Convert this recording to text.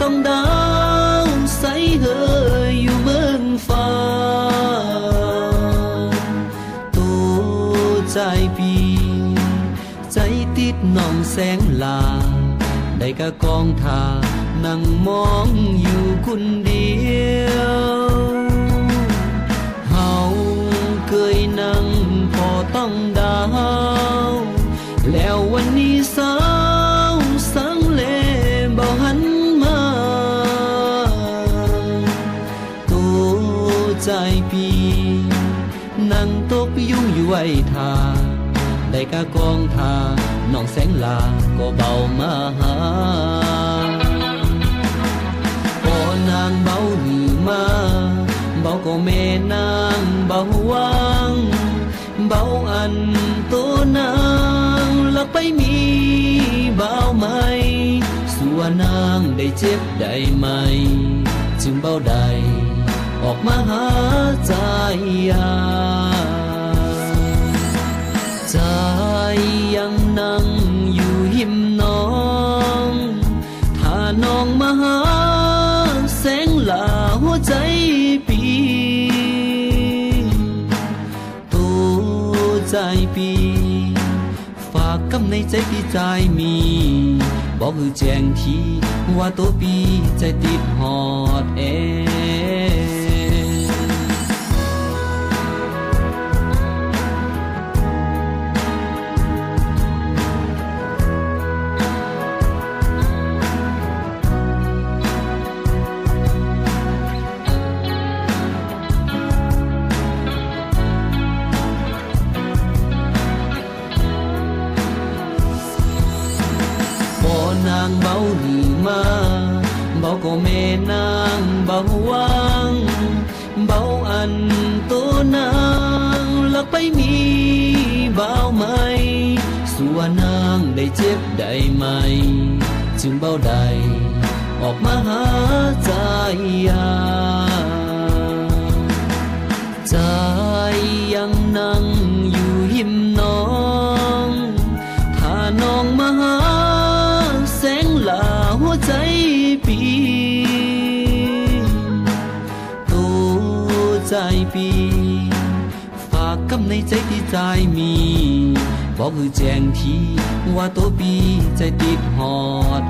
ต้องดาวใสเฮยอยู่เมืองฟ้าตัวใจปีใจติดน้องแสงลาได้กะกองทานั่งมองอยู่คนเดียวเฮาเคยนั่งพอต้องดาวแล้ววันนี้สาวสังเลบ่หันมาตัวใจปีนั่งตกยุ่งอยู่ไว้ทาได้กะกองทาน้องแสงลาก็เบามาหาพอนางเบาหรือมาเบาก็แม่นางเบาวางเบาอันตัวนางลักไปมีเบาไหมสัวนางได้เจ็บได้ไหมจึงเบาใดออกมาหาใจใจยังนั่งอยู่หิมน้องถ้าน้องมาหาแสงลาหัวใจปีตัวใจปีฝากกำในใจที่ใจมีบอกคือแจ้งทีว่าตัวปีใจติดหอดนางเบาหรือมาเบาก็แม่นางเบาวางเบาอันตัวนางลักไปมีเบาไหมสัวนางได้เจ็บได้ไหมจึงเบาใดออกมาหาใจใจยังนั่งอยู่หิมน้องถ้าน้องมาหาแสงลาหัวใจปีตัวใจปีฝากกำในใจที่ใจมีบอกคือแจ้งทีว่าตัวปีใจติดหอด